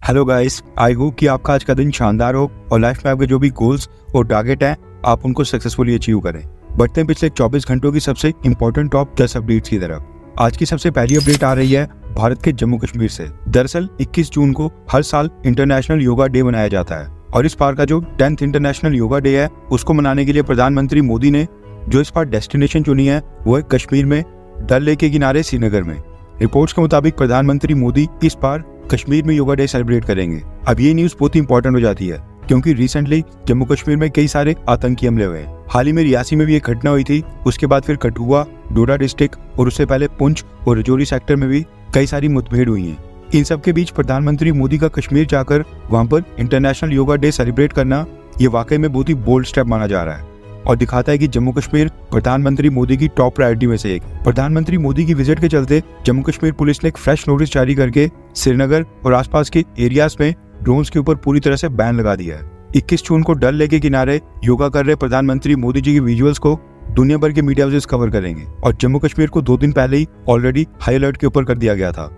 Hello guys, I hope कि आपका आज का दिन शानदार हो और लाइफ में आपके जो भी गोल्स और टारगेट हैं आप उनको सक्सेसफुली अचीव करें। बढ़ते हैं पिछले 24 घंटों की सबसे इंपॉर्टेंट टॉप 10 अपडेट्स की तरफ। आज की सबसे पहली अपडेट आ रही है भारत के जम्मू कश्मीर से। दरअसल 21 जून को हर साल इंटरनेशनल योगा डे मनाया जाता है और इस बार का जो 10th इंटरनेशनल योगा डे है उसको मनाने के लिए प्रधानमंत्री मोदी ने जो इस बार डेस्टिनेशन चुनी है वो है कश्मीर में डल लेक के किनारे श्रीनगर में। रिपोर्ट्स के मुताबिक प्रधानमंत्री मोदी इस बार कश्मीर में योगा डे सेलिब्रेट करेंगे। अब ये न्यूज बहुत इंपॉर्टेंट हो जाती है क्योंकि रिसेंटली जम्मू कश्मीर में कई सारे आतंकी हमले हुए हैं। हाल ही में रियासी में भी एक घटना हुई थी, उसके बाद फिर कठुआ, डोडा डिस्ट्रिक्ट और उससे पहले पुंछ और राजौरी सेक्टर में भी कई सारी मुठभेड़ हुई हैं। इन सब के बीच प्रधानमंत्री मोदी का कश्मीर जाकर वहां पर इंटरनेशनल योगा डे सेलिब्रेट करना ये वाकई में बहुत ही बोल्ड स्टेप माना जा रहा है और दिखाता है कि जम्मू कश्मीर प्रधानमंत्री मोदी की टॉप प्रायोरिटी में से एक। प्रधानमंत्री मोदी की विजिट के चलते जम्मू कश्मीर पुलिस ने एक फ्रेश नोटिस जारी करके श्रीनगर और आसपास के एरियाज में ड्रोन्स के ऊपर पूरी तरह से बैन लगा दिया है। 21 जून को डल लेक के किनारे योगा कर रहे प्रधानमंत्री मोदी जी की विजुअल्स को दुनिया भर के मीडिया हाउसेस कवर करेंगे और जम्मू कश्मीर को 2 दिन पहले ही ऑलरेडी हाई अलर्ट के ऊपर कर दिया गया था।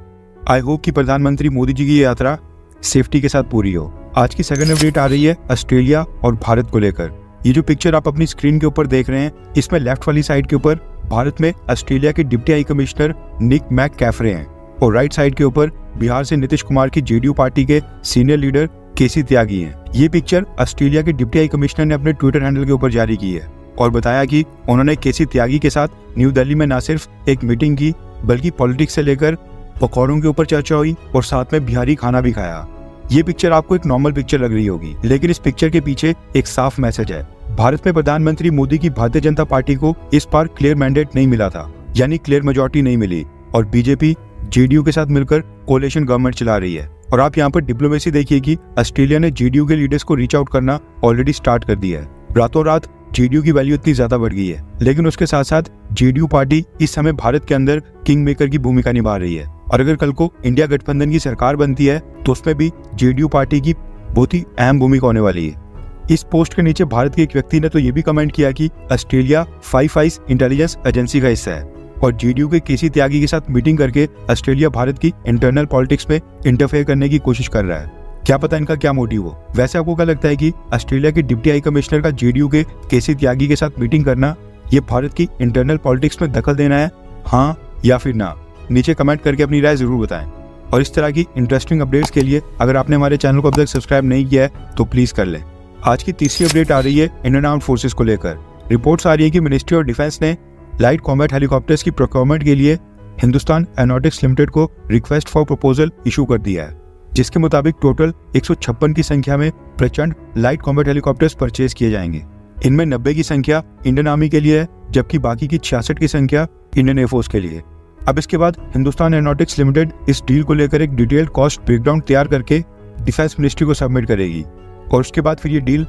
आई होप कि प्रधानमंत्री मोदी जी की यात्रा सेफ्टी के साथ पूरी हो। आज की सेकंड अपडेट आ रही है ऑस्ट्रेलिया और भारत को लेकर। ये जो पिक्चर आप अपनी स्क्रीन के ऊपर देख रहे हैं इसमें लेफ्ट वाली साइड के ऊपर भारत में ऑस्ट्रेलिया के डिप्टी हाई कमिश्नर निक मैककैफरे हैं और राइट साइड के ऊपर बिहार से नीतीश कुमार की जेडीयू पार्टी के सीनियर लीडर केसी त्यागी हैं। ये पिक्चर ऑस्ट्रेलिया के डिप्टी हाई कमिश्नर ने अपने ट्विटर हैंडल के ऊपर जारी की है और बताया कि उन्होंने केसी त्यागी के साथ न्यू दिल्ली में न सिर्फ एक मीटिंग की बल्कि पॉलिटिक्स से लेकर पकौड़ों के ऊपर चर्चा हुई और साथ में बिहारी खाना भी खाया। ये पिक्चर आपको एक नॉर्मल पिक्चर लग रही होगी लेकिन इस पिक्चर के पीछे एक साफ मैसेज है। भारत में प्रधानमंत्री मोदी की भारतीय जनता पार्टी को इस बार क्लियर मैंडेट नहीं मिला था, यानी क्लियर मेजॉरिटी नहीं मिली और बीजेपी जेडीयू के साथ मिलकर कोalition गवर्नमेंट चला रही है। और आप यहाँ पर डिप्लोमेसी देखिए कि ऑस्ट्रेलिया ने जेडीयू के लीडर्स को रीच आउट करना ऑलरेडी स्टार्ट कर दिया है। रातों रात जेडीयू की वैल्यू इतनी ज्यादा बढ़ गई है लेकिन उसके साथ साथ जेडीयू पार्टी इस समय भारत के अंदर किंग मेकर की भूमिका निभा रही है और अगर कल को इंडिया गठबंधन की सरकार बनती है तो उसमें भी जेडीयू पार्टी की बहुत ही अहम भूमिका होने वाली है। इस पोस्ट के नीचे भारत के एक व्यक्ति ने तो ये भी कमेंट किया कि Australia five eyes intelligence agency का हिस्सा है और जेडीयू के केसी त्यागी के साथ मीटिंग करके ऑस्ट्रेलिया भारत की इंटरनल पॉलिटिक्स में इंटरफेयर करने की कोशिश कर रहा है। क्या पता इनका क्या मोटिव हो। वैसे आपको क्या लगता है कि ऑस्ट्रेलिया के डिप्टी हाई कमिश्नर का जेडीयू के केसी त्यागी के साथ मीटिंग करना ये भारत की इंटरनल पॉलिटिक्स में दखल देना है, हाँ या फिर ना? नीचे कमेंट करके अपनी राय जरूर बताएं और इस तरह की इंटरेस्टिंग अपडेट्स के लिए अगर आपने हमारे चैनल को अब तक सब्सक्राइब नहीं किया है तो प्लीज कर लें। आज की तीसरी अपडेट आ रही है इंडियन आर्म्ड फोर्सेस को लेकर। रिपोर्ट्स आ रही है कि मिनिस्ट्री ऑफ डिफेंस ने लाइट कॉम्बैट हेलीकॉप्टर्स की प्रोक्योरमेंट के लिए हिंदुस्तान एरोनॉटिक्स लिमिटेड को रिक्वेस्ट फॉर प्रपोजल इशू कर दिया है, जिसके मुताबिक टोटल 156 की संख्या में प्रचंड लाइट कॉम्बैट हेलीकॉप्टर्स परचेज किए जाएंगे। इनमें 90 की संख्या इंडियन आर्मी के लिए है जबकि बाकी की 66 की संख्या इंडियन एयरफोर्स के लिए। अब इसके बाद हिंदुस्तान एरोनॉटिक्स लिमिटेड इस डील को लेकर एक डिटेल्ड कॉस्ट ब्रेकडाउन तैयार करके डिफेंस मिनिस्ट्री को सबमिट करेगी और उसके बाद फिर ये डील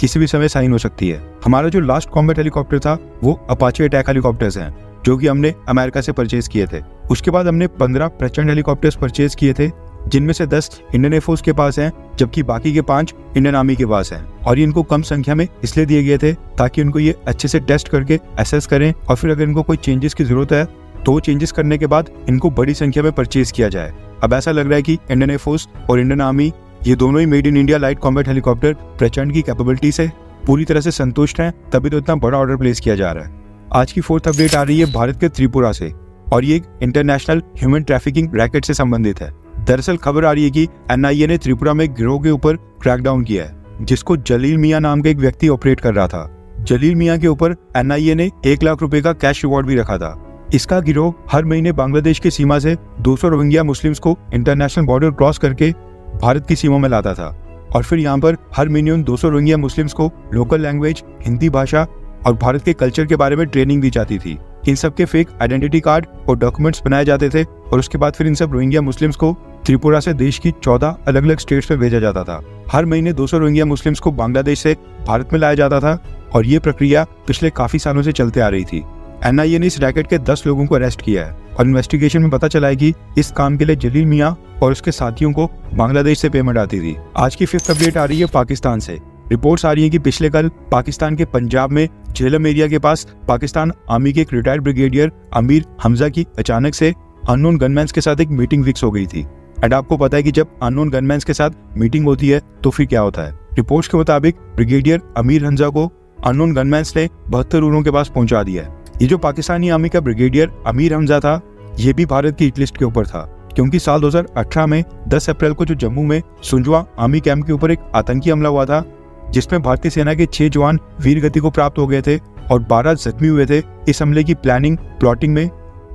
किसी भी समय साइन हो सकती है। हमारा जो लास्ट कॉम्बैट हेलीकॉप्टर था वो अपाचे अटैक हेलीकॉप्टर्स हैं जो कि हमने अमेरिका से परचेज किए थे। उसके बाद हमने 15 प्रचंड हेलीकॉप्टर्स परचेज किए थे जिनमें से 10 इंडियन एयरफोर्स के पास हैं जबकि बाकी के 5 इंडियन आर्मी के पास हैं और ये इनको कम संख्या में इसलिए दिए गए थे ताकि उनको ये अच्छे से टेस्ट करके असेस करें और फिर अगर इनको कोई चेंजेस की जरूरत है तो चेंजेस करने के बाद इनको बड़ी संख्या में परचेज किया जाए। अब ऐसा लग रहा है कि इंडियन एयरफोर्स और इंडियन आर्मी ये दोनों he made in India light combat helicopter प्रचंड की कैपेबिलिटी से पूरी तरह से संतुष्ट हैं, तभी तो इतना बड़ा ऑर्डर प्लेस किया जा रहा है। आज की फोर्थ अपडेट आ रही है भारत के त्रिपुरा से और ये एक इंटरनेशनल ह्यूमन ट्रैफिकिंग रैकेट से संबंधित है। दरअसल खबर आ रही है कि एनआईए ने त्रिपुरा में गिरोह के ऊपर क्रैकडाउन किया है जिसको जलील मियां नाम का एक व्यक्ति ऑपरेट कर रहा था। जलील मियां के ऊपर एनआईए ने 1 लाख रुपए का कैश रिवॉर्ड भी रखा था। इसका गिरोह हर महीने बांग्लादेश की सीमा से 200 रोहिंग्या मुस्लिम्स को इंटरनेशनल बॉर्डर क्रॉस करके भारत की सीमा में लाता था और फिर यहाँ पर हर महीने उन 200 रोहिंग्या मुस्लिम्स को लोकल लैंग्वेज, हिंदी भाषा और भारत के कल्चर के बारे में ट्रेनिंग दी जाती थी। इन सब के फेक आइडेंटिटी कार्ड और डॉक्यूमेंट्स बनाए जाते थे और उसके बाद फिर इन सब रोहिंग्या मुस्लिम्स को त्रिपुरा से देश की 14 अलग अलग स्टेट्स में भेजा जाता था। हर महीने 200 रोहिंग्या मुस्लिम्स को बांग्लादेश से भारत में लाया जाता था और ये प्रक्रिया पिछले काफी सालों से चलते आ रही थी। एनआईए ने इस रैकेट के 10 लोगों को अरेस्ट किया है और इन्वेस्टिगेशन में पता चला है कि इस काम के लिए जलील मियां और उसके साथियों को बांग्लादेश से पेमेंट आती थी। आज की फिफ्थ अपडेट आ रही है पाकिस्तान से। रिपोर्ट्स आ रही है कि पिछले कल पाकिस्तान के पंजाब में झेलम एरिया के पास पाकिस्तान आर्मी के एक रिटायर्ड ब्रिगेडियर अमीर हमजा की अचानक से अननोन गनमैन्स के साथ एक मीटिंग फिक्स हो गई थी एंड आपको पता है कि जब अननोन गनमैन्स के साथ मीटिंग होती है तो फिर क्या होता है। रिपोर्ट्स के मुताबिक ब्रिगेडियर अमीर हमजा को अननोन गनमैन्स ने 72 उन्हों के पास पहुंचा दिया है। ये जो पाकिस्तानी आर्मी का ब्रिगेडियर अमीर हमजा था, ये भी भारत की हिट लिस्ट के ऊपर था, क्योंकि साल 2018 में 10 अप्रैल को जो जम्मू में सुंजवा आर्मी कैंप के ऊपर एक आतंकी हमला हुआ था, जिसमें भारतीय सेना के 6 जवान वीर गति को प्राप्त हो गए थे और 12 जख्मी हुए थे। इस हमले की प्लॉटिंग में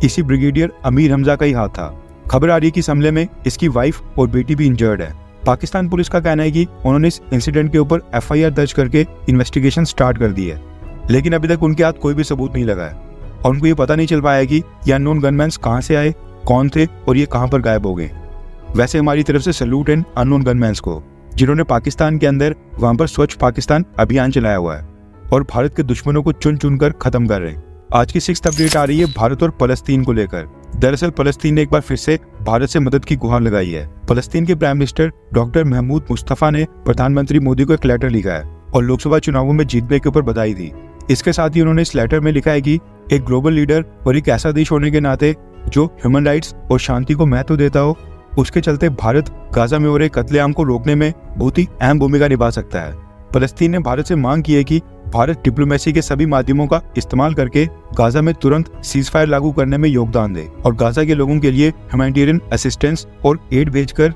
इसी ब्रिगेडियर अमीर हमजा का ही हाथ था। खबर आ रही है कि इस हमले में इसकी वाइफ और बेटी भी इंजर्ड है। पाकिस्तान पुलिस का कहना है कि उन्होंने इस इंसिडेंट के ऊपर FIR दर्ज करके इन्वेस्टिगेशन स्टार्ट कर दी है, लेकिन अभी तक उनके हाथ कोई भी सबूत नहीं लगा है और उनको ये पता नहीं चल पाया कि ये अननोन गनमैन्स कहाँ से आए, कौन थे और ये कहाँ पर गायब हो गए। वैसे हमारी तरफ से सैल्यूट इन अननोन गनमैन्स को, जिन्होंने पाकिस्तान के अंदर वहां पर स्वच्छ पाकिस्तान अभियान चलाया हुआ है और भारत के दुश्मनों को चुन चुन कर खत्म कर रहे हैं। आज की 6th अपडेट आ रही है भारत और फलस्तीन को लेकर। दरअसल फलस्तीन ने एक बार फिर से भारत से मदद की गुहार लगाई है। फलस्तीन के prime minister doctor Mahmoud Mustafa ने प्रधानमंत्री मोदी को एक लेटर लिखा है और लोकसभा चुनावों में जीतने के ऊपर बधाई दी। इसके साथ ही उन्होंने इस लेटर में लिखा है कि एक ग्लोबल लीडर और एक ऐसा देश होने के नाते जो ह्यूमन राइट्स और शांति को महत्व देता हो, उसके चलते भारत गाजा में हो रहे कत्लेआम को रोकने में बहुत ही अहम भूमिका निभा सकता है। फलस्तीन ने भारत से मांग की है कि भारत डिप्लोमेसी के सभी माध्यमों का इस्तेमाल करके गाजा में तुरंत सीजफायर लागू करने में योगदान दे और गाजा के लोगों के लिए ह्यूमैनिटेरियन असिस्टेंस और एड भेजकर।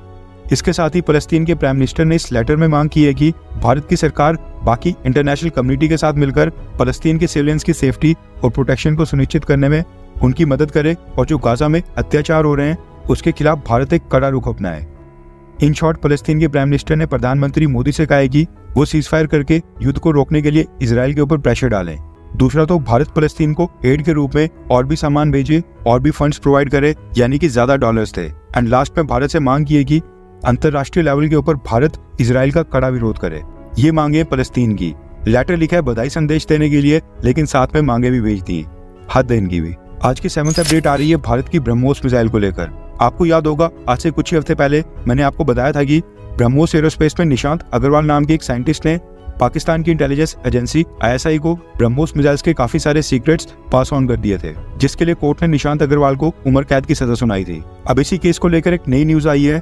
इसके साथ ही फलस्तीन के प्राइम मिनिस्टर ने इस लेटर में मांग की है कि भारत की सरकार बाकी इंटरनेशनल कम्युनिटी के साथ मिलकर फलस्तीन के सिविलियंस की सेफ्टी और प्रोटेक्शन को सुनिश्चित करने में उनकी मदद करे और जो गाजा में अत्याचार हो रहे हैं उसके खिलाफ भारत एक कड़ा रुख अपनाए। इन शॉर्ट फलस्तीन के प्राइम मिनिस्टर ने प्रधानमंत्री मोदी से कहा है कि वो सीजफायर करके युद्ध को रोकने के लिए इजराइल के ऊपर प्रेशर डालें। दूसरा तो भारत फलस्तीन को एड के रूप में और भी सामान भेजे और भी फंड्स प्रोवाइड करे, यानी कि ज्यादा डॉलर्स थे। एंड लास्ट में भारत से मांग की है कि अंतरराष्ट्रीय लेवल के ऊपर भारत इजराइल का कड़ा विरोध करे। ये मांगे फलस्तीन की। लेटर लिखा है बधाई संदेश देने के लिए, लेकिन साथ में मांगे भी भेज दी, हद है इनकी भी। आज की 7th अपडेट आ रही है भारत की ब्रह्मोस मिसाइल को लेकर। आपको याद होगा आज से कुछ ही हफ्ते पहले मैंने आपको बताया था कि ब्रह्मोस एरोस्पेस में निशांत अग्रवाल नाम के एक साइंटिस्ट ने पाकिस्तान की इंटेलिजेंस एजेंसी ISI को ब्रह्मोस मिसाइल्स के काफी सारे सीक्रेट्स पास ऑन कर दिए थे, जिसके लिए कोर्ट ने निशांत अग्रवाल को उम्र कैद की सजा सुनाई थी। अब इसी केस को लेकर एक नई न्यूज आई है,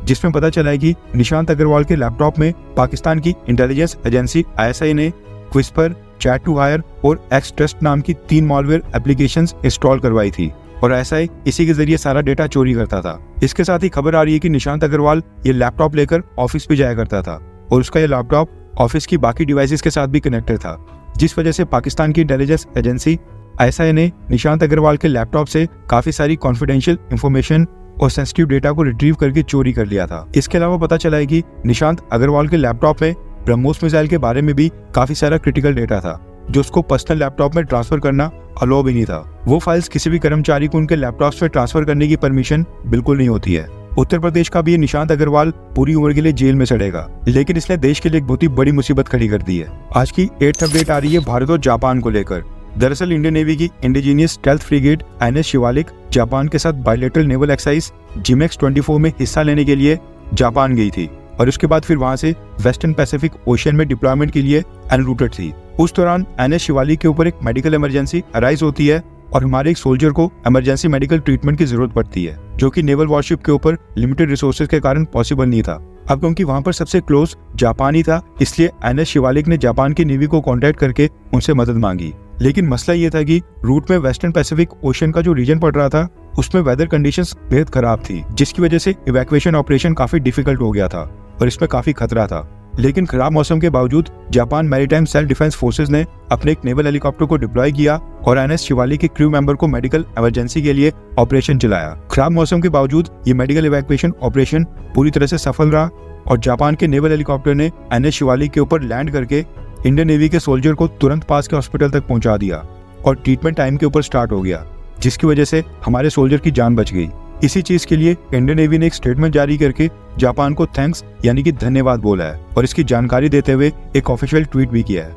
जिसमें पता चला है कि निशांत अग्रवाल के लैपटॉप में पाकिस्तान की इंटेलिजेंस एजेंसी ISI ने क्विस्पर, चैट टू हायर और एक्स ट्रस्ट नाम की 3 मॉलवेयर एप्लीकेशंस इंस्टॉल करवाई थी और ISI इसी के जरिए सारा डेटा चोरी करता था। इसके साथ ही खबर आ रही है कि निशांत अग्रवाल ये लैपटॉप लेकर ऑफिस भी जाया करता था और उसका ये लैपटॉप ऑफिस की बाकी डिवाइसेस के साथ भी कनेक्टेड था, जिस वजह से पाकिस्तान की इंटेलिजेंस एजेंसी ISI ने निशांत अग्रवाल के लैपटॉप से काफी सारी कॉन्फिडेंशियल इंफॉर्मेशन और सेंसिटिव डेटा को रिट्रीव करके चोरी कर लिया था। इसके अलावा पता चला है कि निशांत अग्रवाल के लैपटॉप में ब्रह्मोस मिसाइल के बारे में भी काफी सारा क्रिटिकल डेटा था, जो उसको पर्सनल लैपटॉप में ट्रांसफर करना अलाउ भी नहीं था। वो फाइल्स किसी भी कर्मचारी को उनके लैपटॉप्स में ट्रांसफर करने की परमिशन बिल्कुल नहीं होती है। उत्तर प्रदेश का भी ये निशांत अग्रवाल पूरी उम्र के लिए जेल में सड़ेगा, लेकिन इसने देश के लिए एक बहुत ही बड़ी मुसीबत खड़ी कर दी है। आज की 8th अपडेट आ रही है भारत और जापान को लेकर। दरअसल इंडियन नेवी की indigenous stealth frigate INS Shivalik Japan के साथ बायलैटरल नेवल एक्सरसाइज GMEX-24 में हिस्सा लेने के लिए जापान गई थी और उसके बाद फिर वहां से वेस्टर्न पैसिफिक ओशियन में डिप्लॉयमेंट के लिए एनरूटेड थी। उस दौरान INS शिवालिक के ऊपर एक मेडिकल इमरजेंसी अराइज होती है और हमारे एक सोल्जर को इमरजेंसी मेडिकल ट्रीटमेंट की जरूरत पड़ती है, जो कि नेवल वॉरशिप के ऊपर लिमिटेड रिसोर्सेज के कारण पॉसिबल नहीं था। अब क्योंकि वहां पर सबसे क्लोज जापान ही था, इसलिए INS शिवालिक ने जापान की नेवी को कांटेक्ट करके उनसे मदद मांगी। लेकिन मसला ये था कि रूट में वेस्टर्न पैसिफिक ओशन का जो रीजन पड़ रहा था उसमें वेदर कंडीशंस बेहद खराब थी, जिसकी वजह से इवैक्यूएशन ऑपरेशन काफी डिफिकल्ट हो गया था और इसमें काफी खतरा था। लेकिन खराब मौसम के बावजूद Japan maritime self defence forces ने अपने एक नेवल हेलीकॉप्टर को डिप्लॉय किया और INS शिवालिक के क्रू मेंबर को मेडिकल इमरजेंसी के लिए ऑपरेशन चलाया। खराब मौसम के बावजूद ये मेडिकल इवैक्यूएशन ऑपरेशन पूरी तरह से सफल रहा और जापान के नेवल हेलीकॉप्टर ने INS शिवालिक के ऊपर लैंड करके इंडियन नेवी के सोल्जर को तुरंत पास के हॉस्पिटल तक पहुंचा दिया और ट्रीटमेंट टाइम के ऊपर स्टार्ट हो गया, जिसकी वजह से हमारे सोल्जर की जान बच गई। इसी चीज के लिए इंडियन नेवी ने एक स्टेटमेंट जारी करके जापान को थैंक्स यानी कि धन्यवाद बोला है और इसकी जानकारी देते हुए एक ऑफिशियल ट्वीट भी किया है।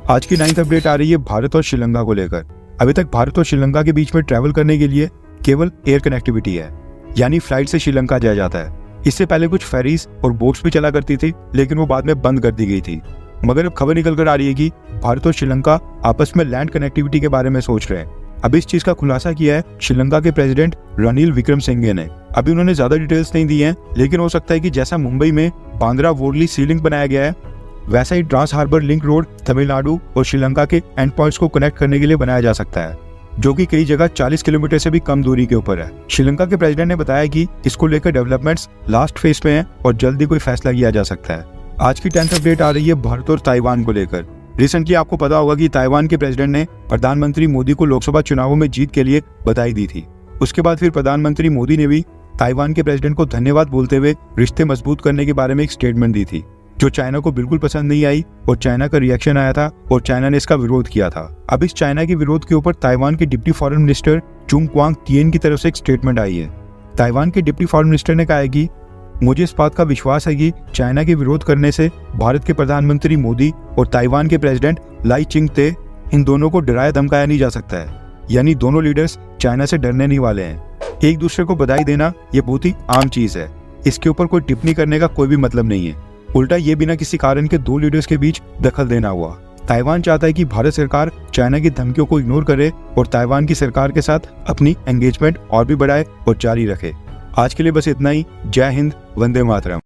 आज की 9th अपडेट आ रही है भारत और श्रीलंका को लेकर। अभी तक भारत और श्रीलंका के बीच में ट्रैवल करने के लिए केवल एयर कनेक्टिविटी है, यानी फ्लाइट से श्रीलंका जाया जाता है। इससे पहले कुछ फेरीज और बोट्स भी चला करती थी, लेकिन वो बाद में बंद कर दी गई थी। मगर अब खबर निकल कर आ रही है कि भारत और श्रीलंका आपस में लैंड कनेक्टिविटी के बारे में सोच रहे हैं अब इस चीज का खुलासा किया है श्रीलंका के प्रेसिडेंट रनिल विक्रमसिंघे ने। अभी उन्होंने ज्यादा डिटेल्स नहीं दी हैं, लेकिन हो सकता है कि जैसा मुंबई में बांद्रा वोरली सी लिंक बनाया गया है, वैसा ही trans harbour link road Tamil Nadu और श्रीलंका के एंड पॉइंट्स को कनेक्ट करने के लिए बनाया जा सकता है, जो कि कई जगह 40 किलोमीटर से भी कम दूरी के ऊपर है। श्रीलंका के प्रेसिडेंट ने बताया कि इसको लेकर डेवलपमेंट्स लास्ट फेज में हैं और जल्दी कोई फैसला किया जा सकता है। आज की 10th अपडेट आ रही है भारत और ताइवान को लेकर। रिसेंटली आपको पता होगा कि ताइवान के प्रेसिडेंट ने प्रधानमंत्री मोदी को लोकसभा चुनावों में जीत के लिए बधाई दी थी। उसके बाद फिर प्रधानमंत्री मोदी ने भी ताइवान के प्रेसिडेंट को धन्यवाद बोलते हुए रिश्ते मजबूत करने के बारे में एक स्टेटमेंट दी थी, जो चाइना को बिल्कुल पसंद नहीं आई और चाइना का रिएक्शन आया था और चाइना ने इसका विरोध किया था। अब इस चाइना के विरोध के ऊपर ताइवान के deputy foreign minister Chung Kwang Tien की तरफ से एक स्टेटमेंट आई है। ताइवान के डिप्टी फॉरेन मिनिस्टर ने कहा है कि मुझे इस बात का विश्वास है कि चाइना के विरोध करने से भारत के प्रधानमंत्री मोदी और ताइवान के प्रेसिडेंट लाई चिंग-ते इन दोनों को डराया धमकाया नहीं जा सकता है। यानी दोनों लीडर्स चाइना से डरने नहीं वाले हैं। एक दूसरे को बधाई देना ये बहुत ही आम चीज है, इसके ऊपर कोई टिप्पणी करने का कोई भी मतलब नहीं है। उल्टा ये बिना किसी कारण के दो लीडर्स के बीच दखल देना हुआ। ताइवान चाहता है कि भारत सरकार चाइना की धमकियों को इग्नोर करे और ताइवान की सरकार के साथ अपनी एंगेजमेंट और भी बढ़ाए और जारी रखे। आज के लिए बस इतना ही। जय हिंद, वंदे मातरम।